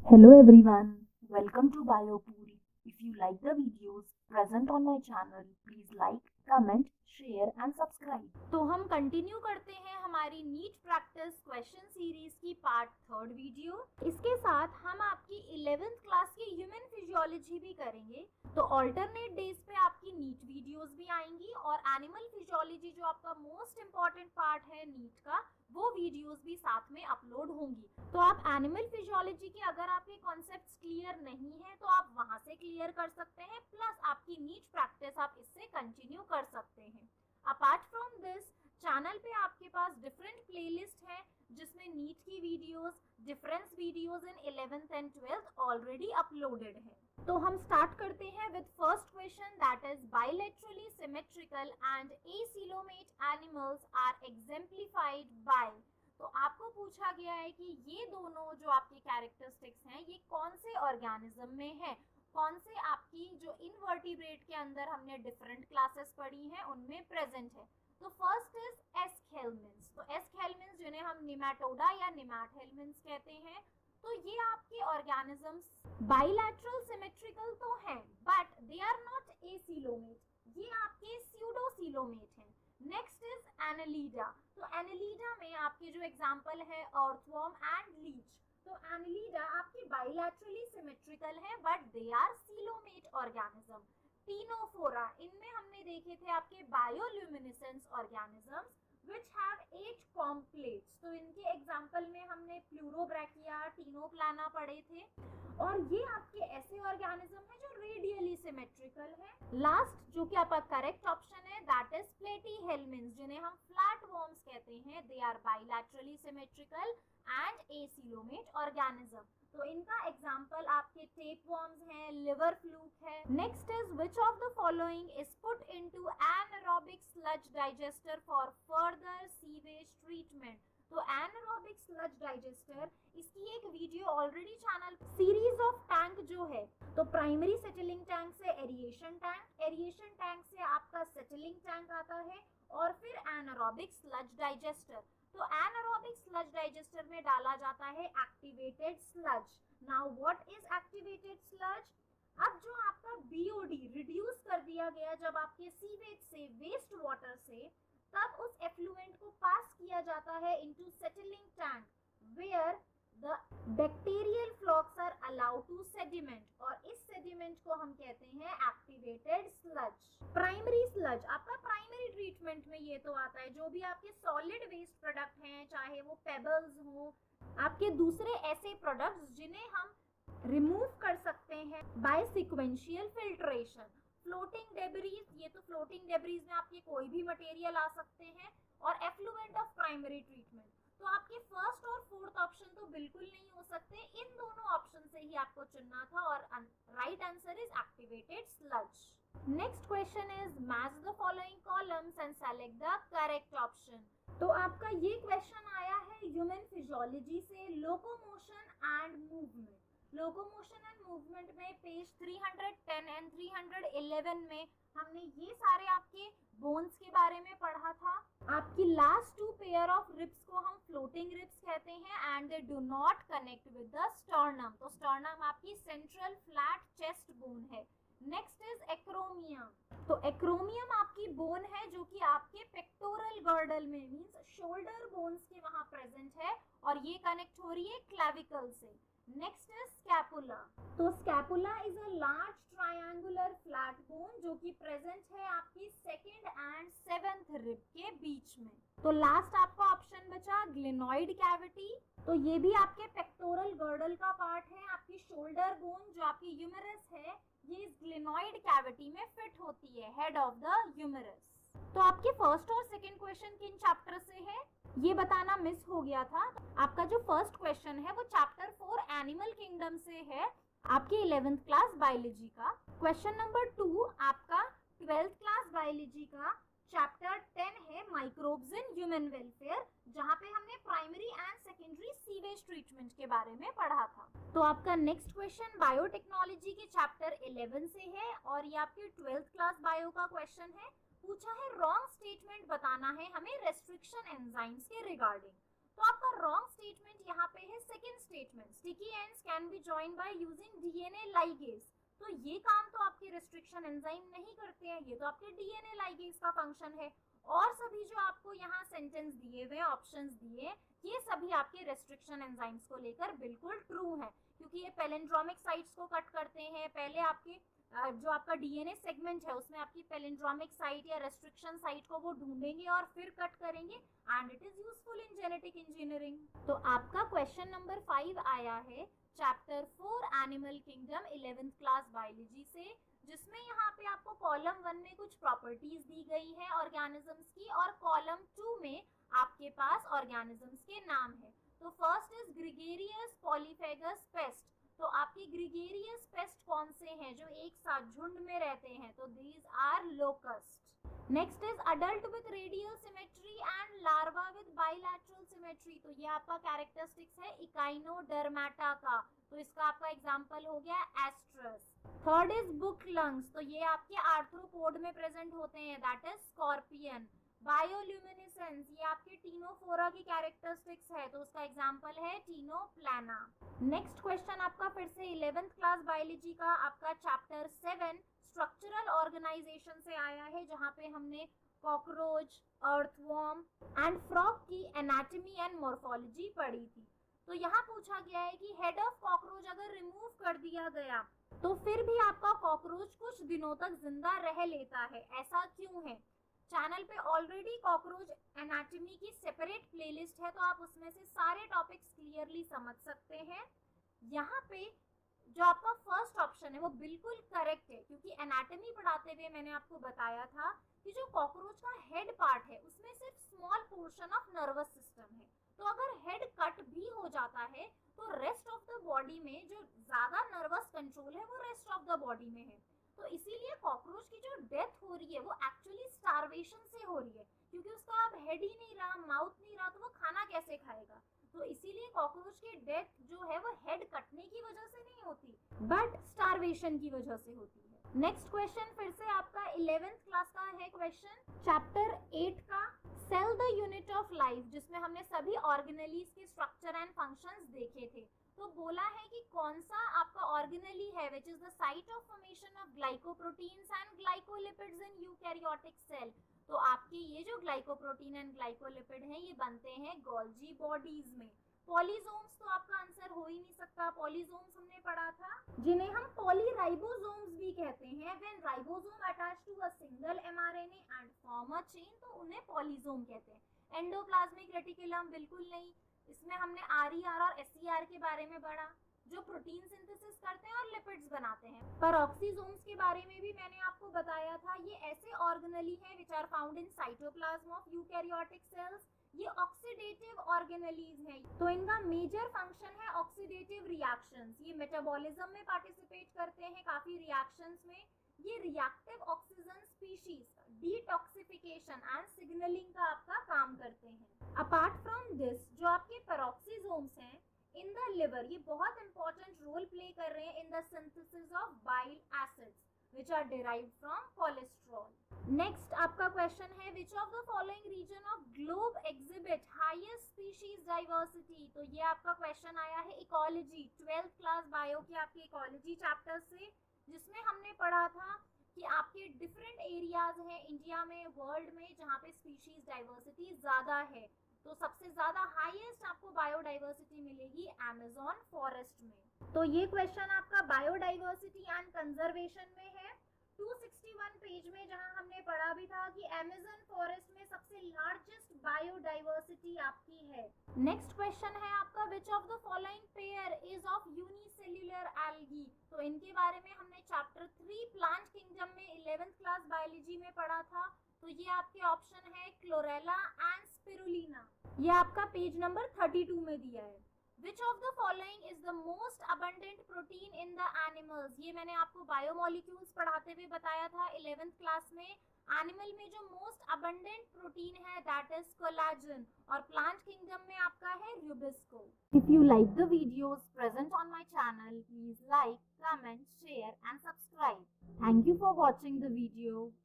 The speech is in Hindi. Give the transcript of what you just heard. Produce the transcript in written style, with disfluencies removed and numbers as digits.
Hello everyone, welcome to BioPuri. If you like the videos present on my channel, please like, comment, share and subscribe. तो हम कंटिन्यू करते हैं हमारी नीट प्रैक्टिस क्वेश्चन सीरीज की पार्ट थर्ड वीडियो। इसके साथ हम आपकी 11th क्लास की ह्यूमन फिजियोलॉजी भी करेंगे। तो ऑल्टरनेट डेज पे आपकी नीट वीडियोस भी आएंगी और एनिमल फिजियोलॉजी जो आपका मोस्ट इम्पॉर्टेंट पार्ट है नीट का, वो वीडियोस भी साथ में अपलोड होंगी। तो आप एनिमल फिजियोलॉजी के अगर आपके कॉन्सेप्ट्स क्लियर नहीं है तो आप वहां से क्लियर कर सकते हैं, प्लस आपकी नीट प्रैक्टिस आप इससे कंटिन्यू कर सकते हैं। अपार्ट फ्रॉम दिस, चैनल पे आपके पास डिफरेंट प्लेलिस्ट है जिसमें नीट की videos, difference videos in 11th and 12th already uploaded है। तो हम स्टार्ट करते हैं with first question, that is bilaterally symmetrical and acoelomate animals are exemplified by. तो आपको पूछा गया है कि ये दोनों जो आपके कैरेक्टरिस्टिक्स हैं ये कौन से ऑर्गेनिज्म में है, कौन से आपकी जो इनवर्टिब्रेट के अंदर हमने डिफरेंट क्लासेस पढ़ी हैं उनमें प्रेजेंट है। तो फर्स्ट इज एस्केलमेंट्स। तो एस्केलमेंट्स जिन्हें हम निमेटोडा या निमैटहेलमिन्स कहते हैं, तो ये आपके ऑर्गेनिजम्स बाइलैटरल सिमेट्रिकल तो हैं but they are not acoelomate, ये आपके स्यूडोसिलोमेट हैं। Next is annelida. तो एनालीडा में आपके जो एग्जांपल है अर्थवर्म एंड लीच। तो एनालीडा आपके बाइलैटरली सिमेट्रिकल है but they are coelomate organism. Ctenophora, इनमें हमने देखे थे आपके bioluminescence organisms which have 8 comb plates. तो इनके एग्जांपल में हमने प्लूरोब्रैकिया, टीनोप्लाना पढ़े थे। और ये आपके ऐसे ऑर्गेनिज्म है जो रेडियली सिमेट्रिकल है। लास्ट जो कि आपका करेक्ट ऑप्शन है दैट इज प्लेटीहेलमिन्स, जिन्हें हम फ्लैट वर्म्स कहते हैं। They are bilaterally symmetrical and acoelomate organism. तो इनका एग्जांपल आपके टेप वर्म्स हैं, लिवर फ्लूक है। Next is which of the following is put into anaerobic sludge digester for further sewage treatment. तो एनारोबिक स्लज डाइजेस्टर, इसकी एक video already channel series of tank जो है, तो प्राइमरी सेटलिंग टैंक से एरिएशन टैंक, एरिएशन टैंक से आपका सेटलिंग टैंक आता है और फिर एनारोबिक स्लज डाइजेस्टर। तो एनारोबिक स्लज डाइजेस्टर में डाला जाता है activated sludge. Now what is activated sludge? अब जो आपका बीओडी रिड्यूस कर दिया गया जब आपके सीवेज से, वेस्ट वाटर से, तब उस एफ्लुएंट को पास किया जाता है into settling tank where the bacterial flocs are allowed to sediment, और इस सेडिमेंट को हम कहते हैं एक्टिवेटेड स्लज। प्राइमरी स्लज आपका प्राइमरी ट्रीटमेंट में ये तो आता है, जो भी आपके सॉलिड वेस्ट प्रोडक्ट हैं, चाहे वो पेबल्स हो, आपके दूसरे ऐसे प्रोडक्ट्स जिन्हें हम रिमूव कर सकते हैं by sequential filtration. Floating debris, ये तो फ्लोटिंग डेब्रीज में आपके कोई भी मटेरियल आ सकते हैं, और एफ्लुएंट ऑफ प्राइमरी ट्रीटमेंट। तो आपके फर्स्ट और फोर्थ ऑप्शन तो बिल्कुल नहीं हो सकते, इन दोनों ऑप्शन से ही आपको चुनना था और right answer is activated sludge. Next question is match the following columns and select the correct option. तो आपका ये क्वेश्चन आया है ह्यूमन फिजियोलॉजी से, locomotion and movement. Locomotion and movement में पेज 310 एंड 311 में हमने ये सारे आपके बोन्स के बारे में पढ़ा था। आपकी last two pair of ribs को हम फ्लोटिंग रिब्स कहते हैं and they do not connect with the sternum. तो स्टर्नम आपकी सेंट्रल फ्लैट चेस्ट बोन है। Next is acromion. तो एक्रोमियम आपकी बोन है जो कि आपके पेक्टोरल गर्डल में, मींस शोल्डर बोन्स के वहां प्रेजेंट है, और ये कनेक्ट हो रही है क्लेविकल से। Next is scapula. तो scapula is a large triangular flat bone जो कि प्रेजेंट है आपकी सेकंड एंड सेवेंथ रिब के बीच में। तो लास्ट आपका ऑप्शन बचा ग्लेनॉइड कैविटी। तो ये भी आपके पेक्टोरल गर्डल का पार्ट है। आपकी शोल्डर बोन जो आपकी ह्यूमरस है, ये इस ग्लेनॉइड कैविटी में फिट होती है, हेड ऑफ द ह्यूमरस। तो आपके फर्स्ट और सेकंड क्वेश्चन किन चैप्टर से है ये बताना मिस हो गया था। आपका जो फर्स्ट क्वेश्चन है वो चैप्टर 4 एनिमल किंगडम से है, आपके 11th क्लास बायोलॉजी का। क्वेश्चन नंबर 2 आपका 12th क्लास बायोलॉजी का चैप्टर 10 है माइक्रोब्स इन ह्यूमन वेलफेयर, जहां पे हमने primary and secondary sewage treatment के बारे में पढ़ा था। तो आपका नेक्स्ट क्वेश्चन बायोटेक्नोलॉजी के चैप्टर 11 से है और ये आपके 12th क्लास बायो का क्वेश्चन है। पूछा है रॉन्ग स्टेटमेंट बताना है हमें रेस्ट्रिक्शन एंजाइम्स के रिगार्डिंग। तो आपका रॉन्ग स्टेटमेंट यहाँ पे है second statement, sticky ends can be joined by using DNA ligase. तो ये काम तो आपके रेस्ट्रिक्शन एंजाइम नहीं करते हैं, ये तो आपके डीएनए लाइगेज का फंक्शन है। और सभी जो आपको यहाँ सेंटेंस दिए हुए ऑप्शंस दिए, ये सभी आपके रेस्ट्रिक्शन एंजाइम्स को लेकर बिल्कुल ट्रू है, क्योंकि ये पैलिंड्रोमिक साइट्स को कट करते हैं। पहले आपके जो आपका डीएनए सेगमेंट है उसमें आपकी पैलिंड्रोमिक साइट या रेस्ट्रिक्शन साइट को वो ढूंढेंगे और फिर कट करेंगे, and it is useful in genetic engineering. तो आपका क्वेश्चन नंबर 5 आया है chapter 4 animal kingdom 11th class biology से, जिसमें यहाँ पे आपको कॉलम 1 में कुछ प्रॉपर्टीज दी गई है ऑर्गेनिजम्स की, और कॉलम 2 में आपके पास ऑर्गेनिजम्स के नाम है। तो first is gregarious polyphagous paste. तो आपके ग्रिगेरियस पेस्ट कौन से हैं जो एक साथ झुंड में रहते हैं? तो these are locust. Next is adult with radial symmetry and larva with bilateral symmetry. तो ये आपका कैरेक्टरिस्टिक्स है इकाइनोडर्माटा का, तो इसका आपका एग्जांपल हो गया asterias. Third is book lungs. तो ये आपके आर्थ्रोपोड में प्रेजेंट होते हैं, दैट इज स्कॉर्पियन। बायोल्यूमिनेसेंस, ये आपके टीनोफोरा की कैरेक्टरिस्टिक्स है, तो उसका एग्जांपल है टीनोप्लाना। नेक्स्ट क्वेश्चन आपका फिर से 11th क्लास बायोलॉजी का आपका चैप्टर 7 स्ट्रक्चरल ऑर्गेनाइजेशन से आया है, जहां पे हमने कॉकरोच, अर्थवर्म एंड फ्रॉग की एनाटॉमी एंड मॉर्फोलॉजी पढ़ी थी। तो यहाँ पूछा गया है कि हेड ऑफ कॉकरोच अगर रिमूव कर दिया गया तो फिर भी आपका कॉकरोच कुछ दिनों तक जिंदा रह लेता है, ऐसा क्यों है? चैनल पे ऑलरेडी कॉकरोच एनाटॉमी की सेपरेट प्लेलिस्ट है, तो आप उसमें से सारे टॉपिक्स क्लियरली समझ सकते हैं। यहाँ पे जो आपका फर्स्ट ऑप्शन है वो बिल्कुल करेक्ट है, क्योंकि एनाटॉमी पढ़ाते हुए मैंने आपको बताया था कि जो कॉकरोच का हेड पार्ट है उसमें सिर्फ small portion of nervous system है। तो अगर हेड कट भी हो जाता है तो रेस्ट ऑफ द बॉडी में जो ज्यादा नर्वस कंट्रोल है वो रेस्ट ऑफ द बॉडी में है। तो इसीलिए कॉकरोच की जो डेथ हो रही है वो एक्चुअली स्टार्वेशन से हो रही है, क्योंकि उसका अब हेड ही नहीं रहा, माउथ नहीं रहा, तो वो खाना कैसे खाएगा? तो इसीलिए कॉकरोच की डेथ जो है वो हेड कटने की वजह से नहीं होती, बट स्टार्वेशन की वजह से होती है। नेक्स्ट क्वेश्चन फिर से आपका 11th क्लास का है क्वेश्चन चैप्टर 8 का cell the unit of life, जिसमें हमने सभी ऑर्गेनेलीज के स्ट्रक्चर एंड फंक्शंस देखे थे। तो बोला है कि कौन सा आपका ऑर्गेनेली है which is the site of formation of glycoproteins and glycolipids in eukaryotic cell. तो आपके ये जो ग्लाइकोप्रोटीन एंड ग्लाइकोलिपिड हैं ये बनते हैं गोल्जी बॉडीज में। पॉलीजोम्स तो आपका आंसर हो ही नहीं सकता, पॉलीजोम्स हमने पढ़ा था जिन्हें हम पॉलीराइबोसोम्स भी कहते हैं। When ribosome attach to a single mRNA and form a chain तो उन्हें पॉलीजोम कहते हैं। एंडोप्लाज्मिक रेटिकुलम बिल्कुल नहीं, इसमें हमने आरईआर और एसईआर के बारे में पढ़ा जो प्रोटीन सिंथेसिस करते हैं और लिपिड्स बनाते हैं। पेरोक्सीसोम्स के बारे में भी मैंने आपको बताया था, ये ऐसे ऑर्गेनेली हैं which are found in cytoplasm of eukaryotic cells. ये ऑक्सीडेटिव ऑर्गेनेलीज हैं, तो इनका मेजर फंक्शन है ऑक्सीडेटिव रिएक्शंस। ये मेटाबॉलिज्म में पार्टिसिपेट करते हैं काफी रिएक्शंस में। ये reactive oxygen species detoxification and signalling का आपका काम करते हैं। अपार्ट फ्रॉम दिस जो आपके पेरोक्सीसोम्स हैं इन द लिवर, ये बहुत इंपॉर्टेंट रोल प्ले कर रहे हैं in the synthesis of bile acids which are derived from cholesterol. Next आपका क्वेश्चन है which of the following region of globe exhibit highest species diversity। तो ये आपका क्वेश्चन आया है इकोलॉजी 12th क्लास बायो के आपके इकोलॉजी चैप्टर से, जिसमें हमने पढ़ा था कि आपके डिफरेंट एरियाज हैं इंडिया में, वर्ल्ड में, जहाँ पे स्पीशीज डाइवर्सिटी ज्यादा है। तो सबसे ज्यादा हाईएस्ट आपको बायोडाइवर्सिटी मिलेगी अमेज़न फॉरेस्ट में। तो ये क्वेश्चन आपका बायोडाइवर्सिटी एंड कंजर्वेशन में है 261 पेज में, जहां हमने पढ़ा भी था कि अमेज़न फॉरेस्ट में सबसे लार्जेस्ट बायोडाइवर्सिटी आपकी है। नेक्स्ट क्वेश्चन है आपका which of the following pair is of unicellular algae. तो इनके बारे में हमने चैप्टर 3 प्लांट किंगडम में 11th क्लास बायोलॉजी में पढ़ा था। तो ये आपके ऑप्शन है क्लोरेला एंड स्पिरुलिना। ये आपका पेज नंबर 32 में दिया है। Which of the following is the most abundant protein in the animals? ये मैंने आपको बायोमोलिक्यूल्स पढ़ाते हुए बताया था 11th क्लास में। एनिमल में जो मोस्ट अबंडेंट प्रोटीन है दैट इज कोलेजन, और प्लांट किंगडम में आपका है rubisco. If you like the videos present on my channel, please like, comment, share and subscribe. Thank you for watching the video.